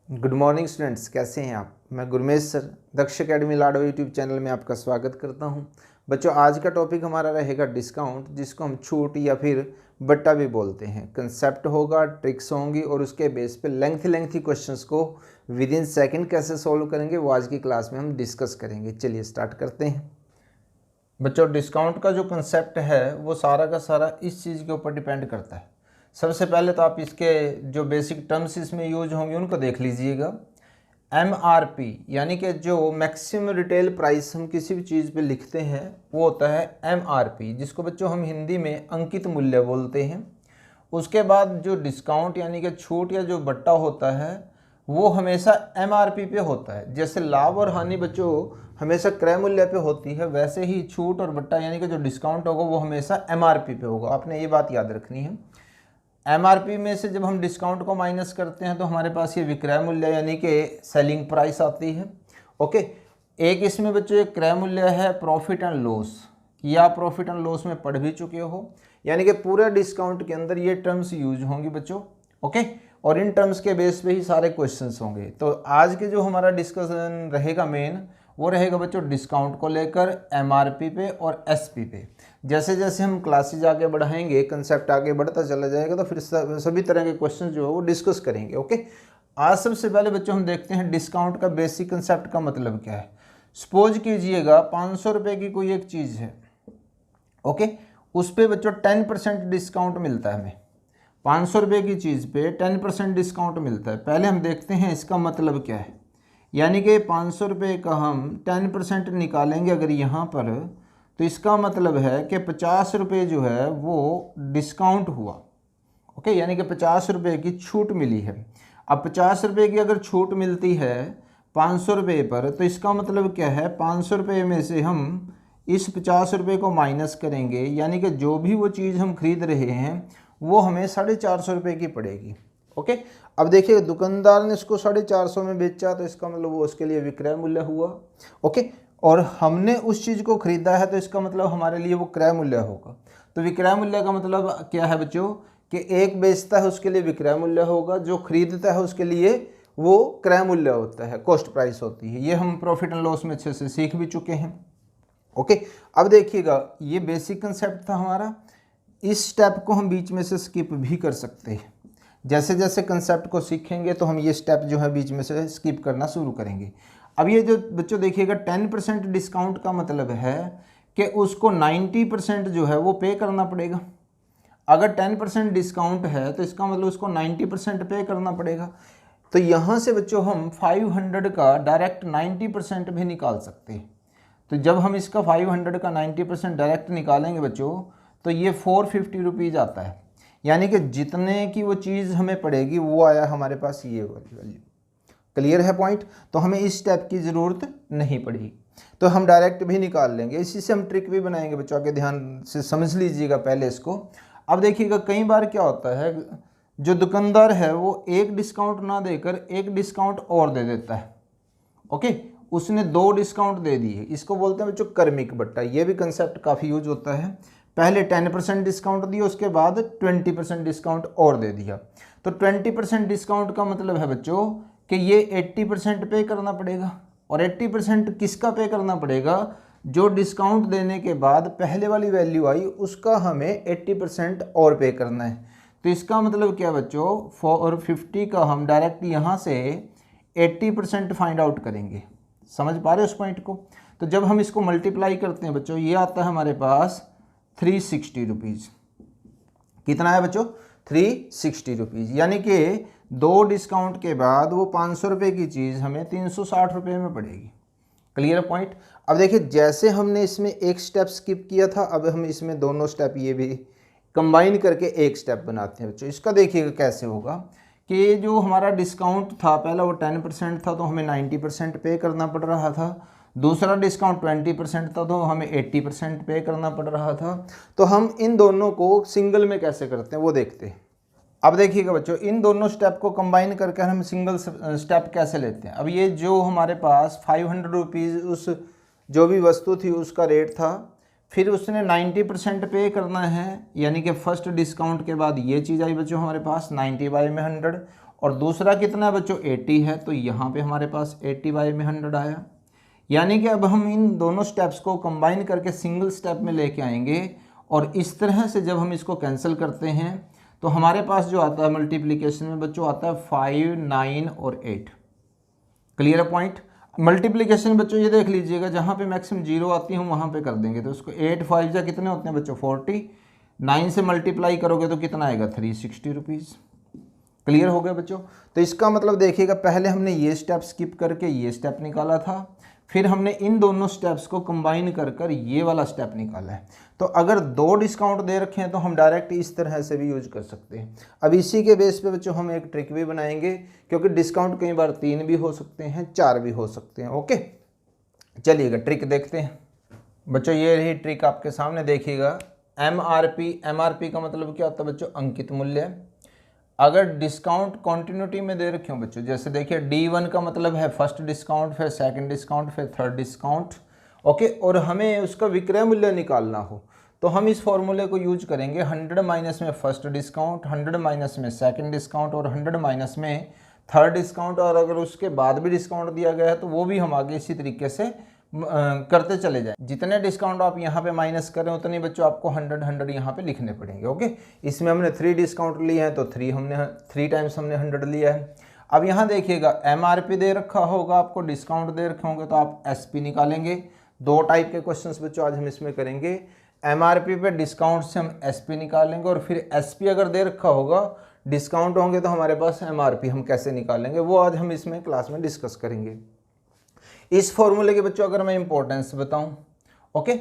Good morning students, कैसे हैं आप। मैं गुरमेश सर दक्ष एकेडमी लाडो यूट्यूब चैनल में आपका स्वागत करता हूं। बच्चों, आज का टॉपिक हमारा रहेगा डिस्काउंट, जिसको हम छूट या फिर बट्टा भी बोलते हैं। कंसेप्ट होगा, ट्रिक्स होंगी और उसके बेस पे लेंथी क्वेश्चंस को विद इन सेकेंड कैसे सॉल्व करेंगे वो आज की क्लास में हम डिस्कस करेंगे। चलिए स्टार्ट करते हैं। बच्चों, डिस्काउंट का जो कंसेप्ट है वो सारा का सारा इस चीज़ के ऊपर डिपेंड करता है। सबसे पहले तो आप इसके जो बेसिक टर्म्स इसमें यूज होंगे उनको देख लीजिएगा। MRP यानी कि जो मैक्सिमम रिटेल प्राइस हम किसी भी चीज़ पे लिखते हैं वो होता है MRP, जिसको बच्चों हम हिंदी में अंकित मूल्य बोलते हैं। उसके बाद जो डिस्काउंट यानी कि छूट या जो बट्टा होता है वो हमेशा MRP पे होता है। जैसे लाभ और हानि बच्चों हमेशा क्रय मूल्य पे होती है, वैसे ही छूट और बट्टा यानी कि जो डिस्काउंट होगा वो हमेशा MRP पे होगा। आपने ये बात याद रखनी है। MRP में से जब हम डिस्काउंट को माइनस करते हैं तो हमारे पास ये विक्रय मूल्य यानी कि सेलिंग प्राइस आती है। ओके, एक इसमें बच्चों एक क्रय मूल्य है प्रॉफिट एंड लॉस, या प्रॉफिट एंड लॉस में पढ़ भी चुके हो, यानी कि पूरे डिस्काउंट के अंदर ये टर्म्स यूज होंगी बच्चों। ओके, और इन टर्म्स के बेस पे ही सारे क्वेश्चंस होंगे। तो आज के जो हमारा डिस्कशन रहेगा मेन वो रहेगा बच्चों डिस्काउंट को लेकर MRP पे और SP पे। जैसे जैसे हम क्लासेज आगे बढ़ाएंगे, कंसेप्ट आगे बढ़ता चला जाएगा, तो फिर सभी तरह के क्वेश्चन जो है वो डिस्कस करेंगे। ओके, आज सबसे पहले बच्चों हम देखते हैं डिस्काउंट का बेसिक कंसेप्ट का मतलब क्या है। सपोज कीजिएगा 500 रुपये की कोई एक चीज़ है। ओके, उस पर बच्चों 10% डिस्काउंट मिलता है हमें। 500 रुपये की चीज़ पे 10% डिस्काउंट मिलता है। पहले हम देखते हैं इसका मतलब क्या है। यानी कि 500 रुपये का हम 10% निकालेंगे अगर यहाँ पर, तो इसका मतलब है कि 50 रुपये जो है वो डिस्काउंट हुआ। ओके, यानी कि 50 रुपये की छूट मिली है। अब 50 रुपये की अगर छूट मिलती है 500 रुपये पर, तो इसका मतलब क्या है, 500 रुपये में से हम इस 50 रुपये को माइनस करेंगे, यानी कि जो भी वो चीज़ हम खरीद रहे हैं वो हमें 450 रुपये की पड़ेगी। ओके, अब देखिए दुकानदार ने इसको 450 में बेचा, तो इसका मतलब वो उसके लिए विक्रय मूल्य हुआ। ओके, और हमने उस चीज़ को खरीदा है तो इसका मतलब हमारे लिए वो क्रय मूल्य होगा। तो विक्रय मूल्य का मतलब क्या है बच्चों कि एक बेचता है उसके लिए विक्रय मूल्य होगा, जो खरीदता है उसके लिए वो क्रय मूल्य होता है, कॉस्ट प्राइस होती है। ये हम प्रॉफिट एंड लॉस में अच्छे से सीख भी चुके हैं। ओके, अब देखिएगा ये बेसिक कंसेप्ट था हमारा। इस स्टेप को हम बीच में से स्किप भी कर सकते हैं। जैसे जैसे कंसेप्ट को सीखेंगे तो हम ये स्टेप जो है बीच में से स्किप करना शुरू करेंगे। अब ये जो बच्चों देखिएगा 10% डिस्काउंट का मतलब है कि उसको 90% जो है वो पे करना पड़ेगा। अगर 10% डिस्काउंट है तो इसका मतलब उसको 90% पे करना पड़ेगा। तो यहाँ से बच्चों हम 500 का डायरेक्ट 90% भी निकाल सकते हैं। तो जब हम इसका 500 का 90% डायरेक्ट निकालेंगे बच्चों, तो ये 450 रुपीज़ आता है। यानी कि जितने की वो चीज़ हमें पड़ेगी वो आया हमारे पास ये वाली वैल्यू। क्लियर है पॉइंट। तो हमें इस स्टेप की ज़रूरत नहीं पड़ेगी, तो हम डायरेक्ट भी निकाल लेंगे। इसी से हम ट्रिक भी बनाएंगे बच्चों, आगे ध्यान से समझ लीजिएगा पहले इसको। अब देखिएगा कई बार क्या होता है, जो दुकानदार है वो एक डिस्काउंट ना देकर एक डिस्काउंट और दे देता है। ओके, उसने 2 डिस्काउंट दे दिए, इसको बोलते हैं बच्चों क्रमिक बट्टा। ये भी कंसेप्ट काफ़ी यूज होता है। पहले 10% डिस्काउंट दिया, उसके बाद 20% डिस्काउंट और दे दिया। तो 20% डिस्काउंट का मतलब है बच्चों कि ये 80% पे करना पड़ेगा। और 80% किसका पे करना पड़ेगा, जो डिस्काउंट देने के बाद पहले वाली वैल्यू आई उसका हमें 80% और पे करना है। तो इसका मतलब क्या बच्चों, 450 का हम डायरेक्ट यहाँ से 80% फाइंड आउट करेंगे। समझ पा रहे हो उस पॉइंट को। तो जब हम इसको मल्टीप्लाई करते हैं बच्चों, ये आता है हमारे पास 360 रुपीज़। कितना है बच्चों, 360 रुपीज़। यानी कि 2 डिस्काउंट के बाद वो 500 रुपये की चीज़ हमें 360 रुपये में पड़ेगी। Clear point. अब देखिए जैसे हमने इसमें एक स्टेप स्किप किया था, अब हम इसमें दोनों स्टेप ये भी कंबाइन करके एक स्टेप बनाते हैं बच्चों। इसका देखिएगा कैसे होगा कि जो हमारा डिस्काउंट था पहला वो 10% था, तो हमें 90% पे करना पड़ रहा था। दूसरा डिस्काउंट 20% था, तो हमें 80% पे करना पड़ रहा था। तो हम इन दोनों को सिंगल में कैसे करते हैं वो देखते हैं। अब देखिएगा बच्चों, इन दोनों स्टेप को कंबाइन करके हम सिंगल स्टेप कैसे लेते हैं। अब ये जो हमारे पास 500 रुपीज़ उस जो भी वस्तु थी उसका रेट था, फिर उसने 90% पे करना है, यानी कि फर्स्ट डिस्काउंट के बाद ये चीज़ आई बच्चों हमारे पास 90/100, और दूसरा कितना है बच्चों 80 है, तो यहाँ पे हमारे पास 80/100 आया। यानी कि अब हम इन दोनों स्टेप्स को कंबाइन करके सिंगल स्टेप में लेके आएंगे और इस तरह से जब हम इसको कैंसिल करते हैं तो हमारे पास जो आता है मल्टीप्लिकेशन में बच्चों आता है 5, 9 और 8। क्लियर है पॉइंट। मल्टीप्लिकेशन बच्चों ये देख लीजिएगा, जहाँ पे मैक्सिमम 0 आती है हम वहाँ पे कर देंगे। तो उसको 8 5 जा कितने होते हैं बच्चों 40, 9 से मल्टीप्लाई करोगे तो कितना आएगा 360 रुपीज़। क्लियर हो गया बच्चों। तो इसका मतलब देखिएगा, पहले हमने ये स्टेप स्किप करके ये स्टेप निकाला था, फिर हमने इन दोनों स्टेप्स को कंबाइन कर कर ये वाला स्टेप निकाला है। तो अगर 2 डिस्काउंट दे रखे हैं तो हम डायरेक्ट इस तरह से भी यूज कर सकते हैं। अब इसी के बेस पे बच्चों हम एक ट्रिक भी बनाएंगे, क्योंकि डिस्काउंट कई बार 3 भी हो सकते हैं, 4 भी हो सकते हैं। ओके, चलिएगा ट्रिक देखते हैं बच्चों। ये रही ट्रिक आपके सामने, देखिएगा। MRP का मतलब क्या होता है बच्चों, अंकित मूल्य। अगर डिस्काउंट कॉन्टिन्यूटी में दे रखे हो बच्चों, जैसे देखिए D1 का मतलब है फर्स्ट डिस्काउंट, फिर सेकंड डिस्काउंट, फिर थर्ड डिस्काउंट। ओके, और हमें उसका विक्रय मूल्य निकालना हो तो हम इस फॉर्मूले को यूज करेंगे। 100 माइनस में फर्स्ट डिस्काउंट, 100 माइनस में सेकंड डिस्काउंट और 100 माइनस में थर्ड डिस्काउंट। और अगर उसके बाद भी डिस्काउंट दिया गया है तो वो भी हम आगे इसी तरीके से करते चले जाएं। जितने डिस्काउंट आप यहाँ पे माइनस करें उतने बच्चों आपको 100 यहाँ पे लिखने पड़ेंगे। ओके, इसमें हमने 3 डिस्काउंट लिए हैं तो 3 टाइम्स हमने 100 लिया है। अब यहाँ देखिएगा, MRP दे रखा होगा आपको, डिस्काउंट दे रखे होंगे तो आप SP निकालेंगे। 2 टाइप के क्वेश्चंस बच्चों आज हम इसमें करेंगे। MRP पे डिस्काउंट से हम SP निकालेंगे, और फिर SP अगर दे रखा होगा, डिस्काउंट होंगे तो हमारे पास MRP हम कैसे निकालेंगे, वो आज हम इसमें क्लास में डिस्कस करेंगे। इस फॉर्मूले के बच्चों अगर मैं इंपॉर्टेंस बताऊं, ओके,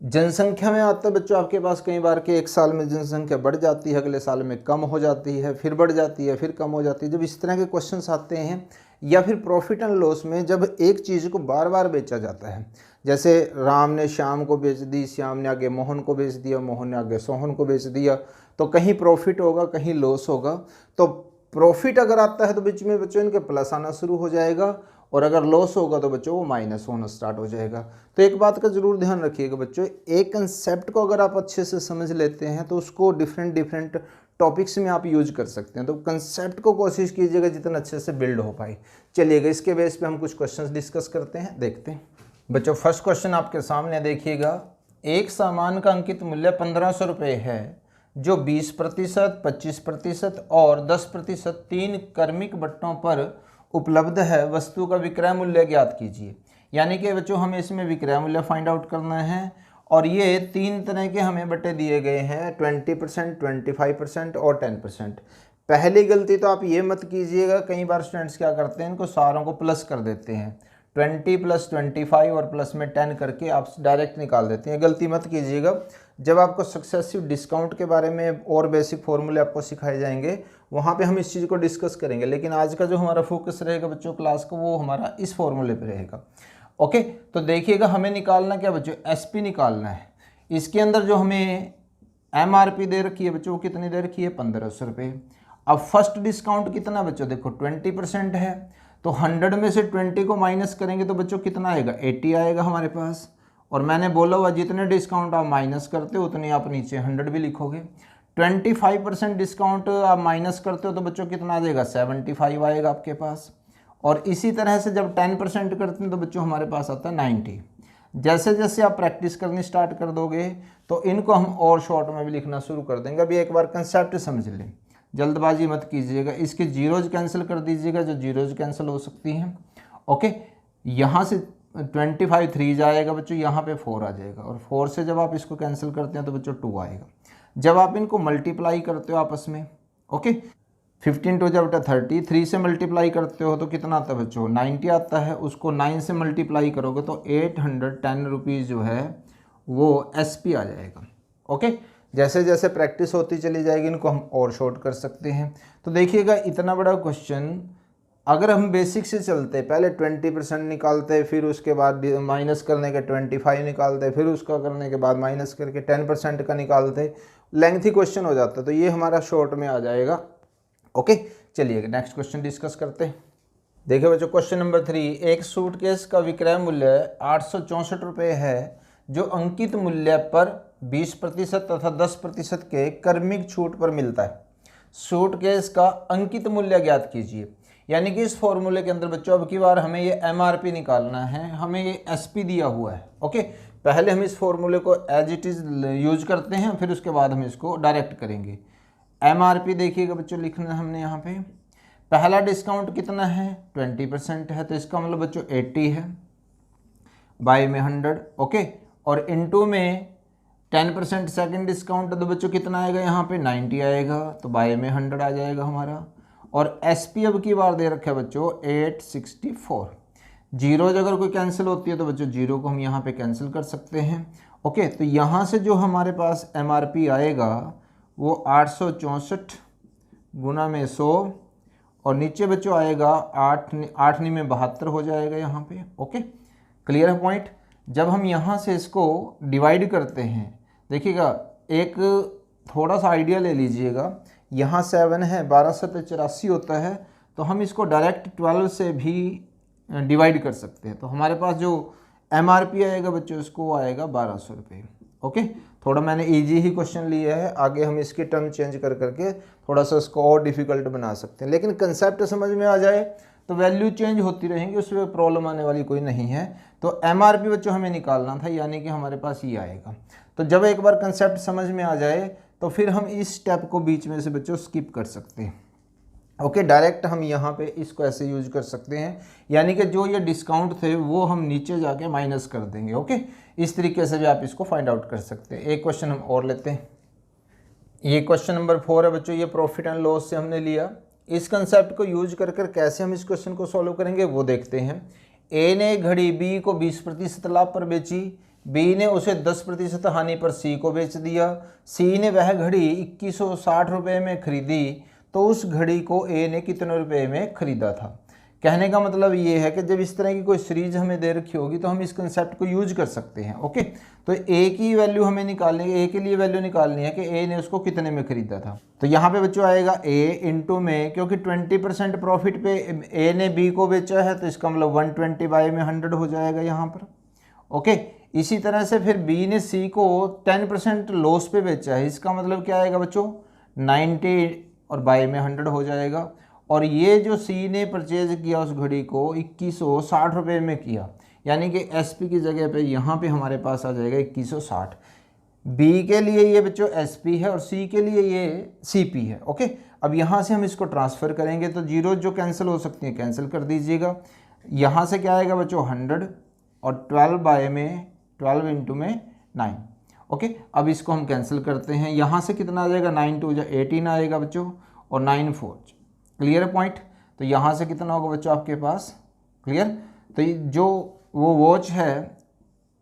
जनसंख्या में आता है बच्चों आपके पास कई बार के एक साल में जनसंख्या बढ़ जाती है, अगले साल में कम हो जाती है, फिर बढ़ जाती है, फिर कम हो जाती है। जब इस तरह के क्वेश्चंस आते हैं, या फिर प्रॉफिट एंड लॉस में जब एक चीज़ को बार बार बेचा जाता है, जैसे राम ने श्याम को बेच दी, श्याम ने आगे मोहन को बेच दिया, मोहन ने आगे सोहन को बेच दिया, तो कहीं प्रॉफिट होगा कहीं लॉस होगा। तो प्रॉफिट अगर आता है तो बीच में बच्चों इनके प्लस आना शुरू हो जाएगा, और अगर लॉस होगा तो बच्चों वो माइनस होना स्टार्ट हो जाएगा। तो एक बात का जरूर ध्यान रखिएगा बच्चों, एक कंसेप्ट को अगर आप अच्छे से समझ लेते हैं तो उसको डिफरेंट टॉपिक्स में आप यूज कर सकते हैं। तो कंसेप्ट को कोशिश कीजिएगा जितना अच्छे से बिल्ड हो पाए। चलिएगा, इसके बेस पे हम कुछ क्वेश्चंस डिस्कस करते हैं, देखते हैं बच्चों। फर्स्ट क्वेश्चन आपके सामने देखिएगा, एक सामान का अंकित मूल्य 1500 रुपये है जो 20%, 25% और 10% 3 क्रमिक बट्टों पर उपलब्ध है। वस्तु का विक्रय मूल्य ज्ञात कीजिए। यानी कि बच्चों हमें इसमें विक्रय मूल्य फाइंड आउट करना है, और ये 3 तरह के हमें बट्टे दिए गए हैं, 20%, 25% और 10%। पहली गलती तो आप ये मत कीजिएगा, कई बार स्टूडेंट्स क्या करते हैं, इनको सारों को प्लस कर देते हैं, 20 + 25 और प्लस में 10 करके आप डायरेक्ट निकाल देते हैं। गलती मत कीजिएगा। जब आपको सक्सेसिव डिस्काउंट के बारे में और बेसिक फॉर्मूले आपको सिखाए जाएंगे, वहाँ पे हम इस चीज़ को डिस्कस करेंगे। लेकिन आज का जो हमारा फोकस रहेगा बच्चों क्लास का, वो हमारा इस फॉर्मूले पे रहेगा। ओके, तो देखिएगा हमें निकालना क्या बच्चों, SP निकालना है। इसके अंदर जो हमें MRP दे रखी है बच्चों, वो कितनी दे रखी है 1500 रुपये। अब फर्स्ट डिस्काउंट कितना बच्चों, देखो 20% है, तो 100 में से 20 को माइनस करेंगे तो बच्चों कितना आएगा, 80 आएगा हमारे पास। और मैंने बोला हुआ जितने डिस्काउंट आप माइनस करते हो उतने आप नीचे 100 भी लिखोगे। 25% डिस्काउंट आप माइनस करते हो तो बच्चों कितना आ जाएगा, 75 आएगा आपके पास। और इसी तरह से जब 10% करते हैं तो बच्चों हमारे पास आता है 90। जैसे जैसे आप प्रैक्टिस करनी स्टार्ट कर दोगे तो इनको हम और शॉर्ट में भी लिखना शुरू कर देंगे। अभी एक बार कंसेप्ट समझ लें, जल्दबाजी मत कीजिएगा। इसके जीरोज कैंसिल कर दीजिएगा, जो जीरोज कैंसिल हो सकती हैं। ओके, यहाँ से 25 3 जाएगा बच्चों, यहाँ पे 4 आ जाएगा, और 4 से जब आप इसको कैंसिल करते हैं तो बच्चों 2 आएगा। जब आप इनको मल्टीप्लाई करते हो आपस में, ओके, 15 2 जब 30, 3 से मल्टीप्लाई करते हो तो कितना आता है बच्चों, 90 आता है। उसको 9 से मल्टीप्लाई करोगे तो 810 रुपीज़ जो है वो SP आ जाएगा। ओके, जैसे जैसे प्रैक्टिस होती चली जाएगी इनको हम और शॉर्ट कर सकते हैं। तो देखिएगा इतना बड़ा क्वेश्चन अगर हम बेसिक से चलते, पहले 20% निकालते, फिर उसके बाद माइनस करने के 25 निकालते, फिर उसका करने के बाद माइनस करके 10% का निकालते, लेंथी क्वेश्चन हो जाता है। तो ये हमारा शॉर्ट में आ जाएगा। ओके, चलिए नेक्स्ट क्वेश्चन डिस्कस करते हैं। देखिए बच्चों क्वेश्चन नंबर 3, एक सूटकेस का विक्रय मूल्य 864 रुपये है जो अंकित मूल्य पर 20% तथा 10% के क्रमिक छूट पर मिलता है। सूटकेस का अंकित मूल्य ज्ञात कीजिए। यानी कि इस फॉर्मूले के अंदर बच्चों अब की बार हमें ये MRP निकालना है, हमें ये SP दिया हुआ है। ओके, पहले हम इस फॉर्मूले को एज इट इज़ यूज करते हैं, फिर उसके बाद हम इसको डायरेक्ट करेंगे। MRP देखिएगा बच्चों, लिखना है हमने यहाँ पे। पहला डिस्काउंट कितना है 20% है, तो इसका मतलब बच्चों 80 है, बाय में 100। ओके, और इनटू में 10% सेकेंड डिस्काउंट, तो बच्चों कितना आएगा यहाँ पे 90 आएगा, तो बाय में 100 आ जाएगा हमारा। और SP अब की बार दे रखा है बच्चों 864। जीरोज अगर कोई कैंसिल होती है तो बच्चों जीरो को हम यहाँ पे कैंसिल कर सकते हैं। ओके, तो यहाँ से जो हमारे पास MRP आएगा वो 864 गुना में 100, और नीचे बच्चों आएगा 8 में 72 हो जाएगा यहाँ पे। ओके, क्लियर है पॉइंट। जब हम यहाँ से इसको डिवाइड करते हैं, देखिएगा एक थोड़ा सा आइडिया ले लीजिएगा, यहाँ 7 है, 12 से 84 होता है, तो हम इसको डायरेक्ट 12 से भी डिवाइड कर सकते हैं। तो हमारे पास जो MRP आएगा बच्चों इसको आएगा 1200 रुपये। ओके, थोड़ा मैंने इजी ही क्वेश्चन लिया है, आगे हम इसकी टर्म चेंज कर करके थोड़ा सा इसको और डिफिकल्ट बना सकते हैं, लेकिन कंसेप्ट समझ में आ जाए तो वैल्यू चेंज होती रहेंगी, उसमें प्रॉब्लम आने वाली कोई नहीं है। तो MRP बच्चों हमें निकालना था, यानी कि हमारे पास ये आएगा। तो जब एक बार कंसेप्ट समझ में आ जाए तो फिर हम इस स्टेप को बीच में से बच्चों स्किप कर सकते हैं। ओके, डायरेक्ट हम यहाँ पे इसको ऐसे यूज कर सकते हैं, यानी कि जो ये डिस्काउंट थे वो हम नीचे जाके माइनस कर देंगे। ओके, इस तरीके से भी आप इसको फाइंड आउट कर सकते हैं। एक क्वेश्चन हम और लेते हैं, ये क्वेश्चन नंबर 4 है बच्चों, ये प्रॉफिट एंड लॉस से हमने लिया। इस कंसेप्ट को यूज कर कैसे हम इस क्वेश्चन को सॉल्व करेंगे वो देखते हैं। A ने घड़ी B को 20% लाभ पर बेची, B ने उसे 10% हानि पर C को बेच दिया। C ने वह घड़ी 2160 रुपये में खरीदी, तो उस घड़ी को A ने कितने रुपए में खरीदा था। कहने का मतलब ये है कि जब इस तरह की कोई सीरीज हमें दे रखी होगी तो हम इस कंसेप्ट को यूज कर सकते हैं। ओके, तो A की वैल्यू हमें निकालनी है, A के लिए वैल्यू निकालनी है कि A ने उसको कितने में खरीदा था। तो यहाँ पे बच्चों आएगा A इंटू में, क्योंकि 20% प्रॉफिट पे A ने B को बेचा है, तो इसका मतलब 120 बाय में 100 हो जाएगा यहाँ पर। ओके, इसी तरह से फिर B ने C को 10% लॉस पे बेचा है, इसका मतलब क्या आएगा बच्चों 90 और बाय में 100 हो जाएगा। और ये जो C ने परचेज किया उस घड़ी को 2160 रुपये में किया, यानी कि SP की जगह पे यहाँ पे हमारे पास आ जाएगा 2160। B के लिए ये बच्चों SP है और C के लिए ये CP है। ओके, अब यहाँ से हम इसको ट्रांसफ़र करेंगे तो जीरो जो कैंसिल हो सकती हैं कैंसिल कर दीजिएगा। यहाँ से क्या आएगा बच्चों 100 और 12 बाय में 12 इंटू में 9। ओके, अब इसको हम कैंसिल करते हैं, यहाँ से कितना आ जाएगा 9 2 18 आएगा बच्चों, और 9 4। Clear point. तो यहाँ से कितना होगा बच्चों आपके पास, क्लियर। तो ये जो वो वॉच है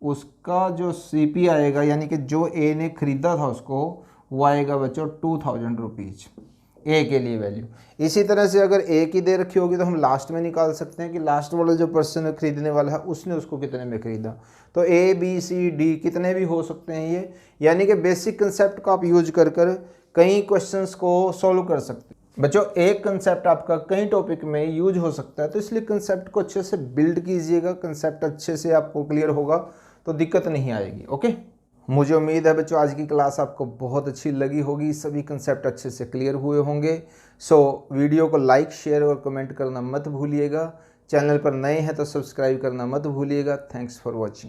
उसका जो CP आएगा, यानी कि जो A ने खरीदा था उसको, वो आएगा बच्चों 2000 रुपीज़ A के लिए वैल्यू। इसी तरह से अगर A की दे रखी होगी तो हम लास्ट में निकाल सकते हैं कि लास्ट वाला जो पर्सन खरीदने वाला है उसने उसको कितने में खरीदा। तो A B C D कितने भी हो सकते हैं ये, यानी कि बेसिक कंसेप्ट को आप यूज कर कई क्वेश्चंस को सॉल्व कर सकते हैं। बच्चों एक कंसेप्ट आपका कई टॉपिक में यूज हो सकता है, तो इसलिए कंसेप्ट को अच्छे से बिल्ड कीजिएगा। कंसेप्ट अच्छे से आपको क्लियर होगा तो दिक्कत नहीं आएगी। ओके, मुझे उम्मीद है बच्चों आज की क्लास आपको बहुत अच्छी लगी होगी, सभी कंसेप्ट अच्छे से क्लियर हुए होंगे। सो वीडियो को लाइक शेयर और कमेंट करना मत भूलिएगा। चैनल पर नए हैं तो सब्सक्राइब करना मत भूलिएगा। Thanks for watching.